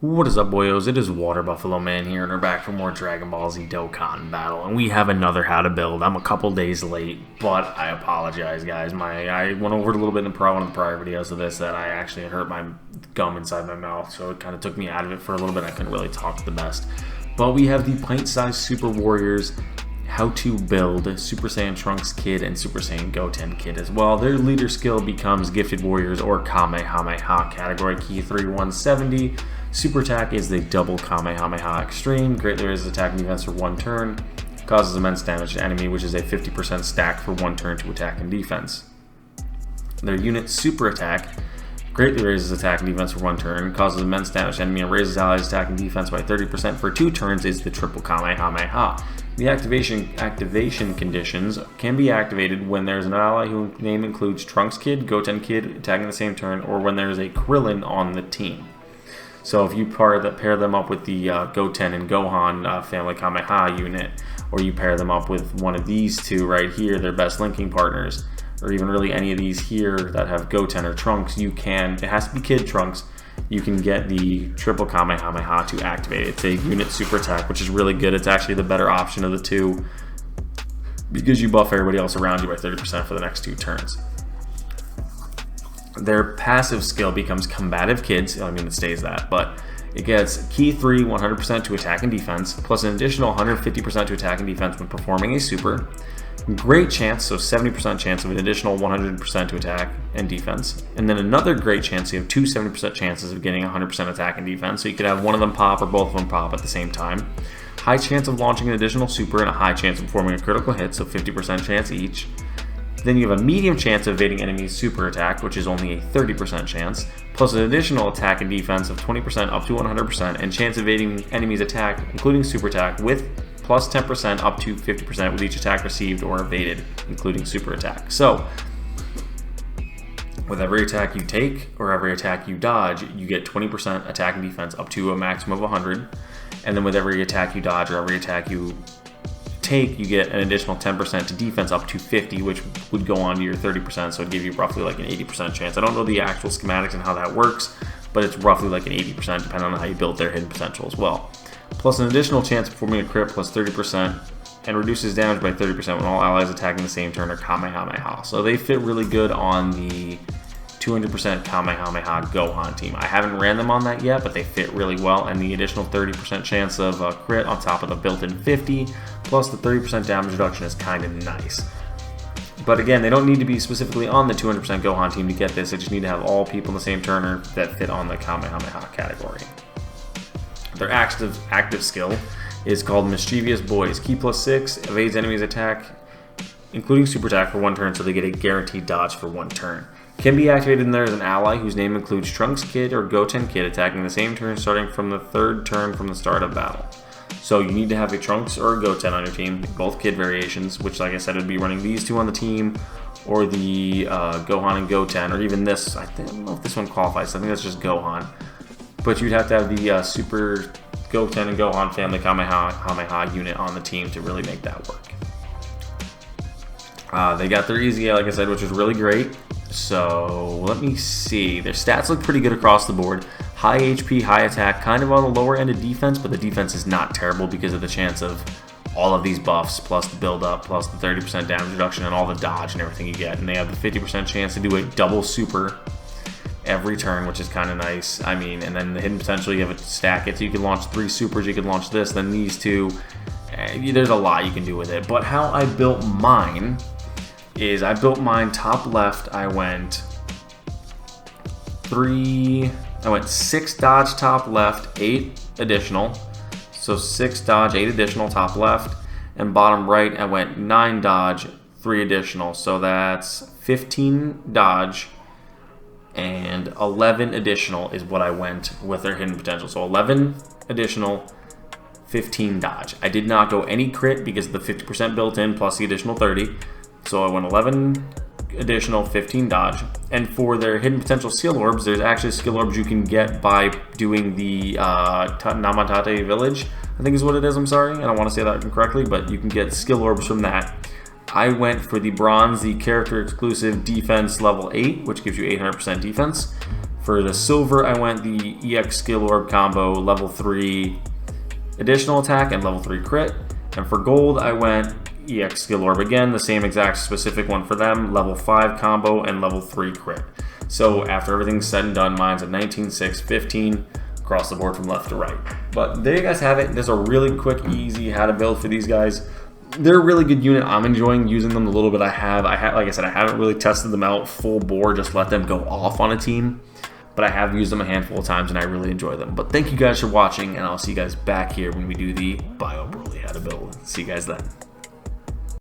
What is up, boyos? It is Water Buffalo Man here, and we're back for more Dragon Ball Z Dokkan battle, and we have another how to build. I'm a couple days late, but I apologize, guys. I went over it a little bit in one of the prior videos of this that I actually had hurt my gum inside my mouth, so it kind of took me out of it for a little bit. I couldn't really talk the best. But we have the pint-sized Super Warriors how to build Super Saiyan Trunks Kid and Super Saiyan Goten Kid as well. Their leader skill becomes Gifted Warriors or Kamehameha category key 3170. Super attack is the double Kamehameha extreme. Greatly raises attack and defense for one turn. Causes immense damage to enemy, which is a 50% stack for one turn to attack and defense. Their unit super attack greatly raises attack and defense for one turn. Causes immense damage to enemy and raises allies attack and defense by 30% for 2 turns is the triple Kamehameha. The activation conditions can be activated when there's an ally whose name includes Trunks Kid, Goten Kid attacking the same turn, or when there's a Krillin on the team. So if you pair them up with the Goten and Gohan family Kamehameha unit, or you pair them up with one of these two right here, their best linking partners, or even really any of these here that have Goten or Trunks, you can, it has to be Kid Trunks, you can get the triple Kamehameha to activate it. It's a unit super attack, which is really good. It's actually the better option of the two because you buff everybody else around you by 30% for the next 2 turns. Their passive skill becomes Combative Kids. I mean, it stays that, but it gets Key 3, 100% to attack and defense, plus an additional 150% to attack and defense when performing a super. Great chance, so 70% chance of an additional 100% to attack and defense. And then another great chance, you have 2 70% chances of getting 100% attack and defense, so you could have one of them pop or both of them pop at the same time. High chance of launching an additional super and a high chance of performing a critical hit, so 50% chance each. Then you have a medium chance of evading enemies' super attack, which is only a 30% chance, plus an additional attack and defense of 20% up to 100%, and chance of evading enemies' attack, including super attack, with plus 10% up to 50% with each attack received or evaded, including super attack. So, with every attack you take or every attack you dodge, you get 20% attack and defense up to a maximum of 100, and then with every attack you dodge or every attack you take, you get an additional 10% to defense up to 50, which would go on to your 30%, so it'd give you roughly like an 80% chance. I don't know the actual schematics and how that works, but it's roughly like an 80% depending on how you build their hidden potential as well. Plus an additional chance of performing a crit plus 30%, and reduces damage by 30% when all allies attacking the same turn are Kamehameha. So they fit really good on the 200% Kamehameha Gohan team. I haven't ran them on that yet, but they fit really well, and the additional 30% chance of crit on top of the built-in 50, plus the 30% damage reduction is kind of nice. But again, they don't need to be specifically on the 200% Gohan team to get this, they just need to have all people in the same turner that fit on the Kamehameha category. Their active skill is called Mischievous Boys. Key plus 6, evades enemies' attack, including super attack for one turn, so they get a guaranteed dodge for one turn. Can be activated when there is an ally whose name includes Trunks Kid or Goten Kid attacking the same turn starting from the 3rd turn from the start of battle. So you need to have a Trunks or a Goten on your team, both Kid variations, which like I said would be running these two on the team, or the Gohan and Goten, or even this. I don't know if this one qualifies, I think that's just Gohan. But you'd have to have the Super Goten and Gohan family Kamehameha unit on the team to really make that work. They got their easy, like I said, which is really great. So let me see. Their stats look pretty good across the board. High HP, high attack, kind of on the lower end of defense, but the defense is not terrible because of the chance of all of these buffs, plus the build up, plus the 30% damage reduction, and all the dodge and everything you get. And they have the 50% chance to do a double super every turn, which is kind of nice. I mean, and then the hidden potential, you have to stack it, so you can launch 3 supers, you can launch this, then these two. There's a lot you can do with it. But how I built mine is I built mine top left. I went 6 dodge top left, 8 additional. So 6 dodge, 8 additional top left. And bottom right, I went 9 dodge, 3 additional. So that's 15 dodge and 11 additional is what I went with their hidden potential. So 11 additional, 15 dodge. I did not go any crit because of the 50% built in plus the additional 30. So I went 11 additional, 15 dodge. And for their hidden potential skill orbs, there's actually skill orbs you can get by doing the Namatate Village, I think is what it is, I'm sorry. I don't want to say that incorrectly, but you can get skill orbs from that. I went for the bronze, the character exclusive defense level 8, which gives you 800% defense. For the silver, I went the EX Skill Orb combo, level 3 additional attack and level 3 crit. And for gold, I went EX Skill Orb again, the same exact specific one for them, level 5 combo and level 3 crit. So after everything's said and done, mine's a 19, 6, 15 across the board from left to right. But there you guys have it. There's a really quick, easy how to build for these guys. They're a really good unit. I'm enjoying using them the little bit I have. Like I said, I haven't really tested them out full bore, just let them go off on a team. But I have used them a handful of times and I really enjoy them. But thank you guys for watching, and I'll see you guys back here when we do the Bio Broly how to build. See you guys then.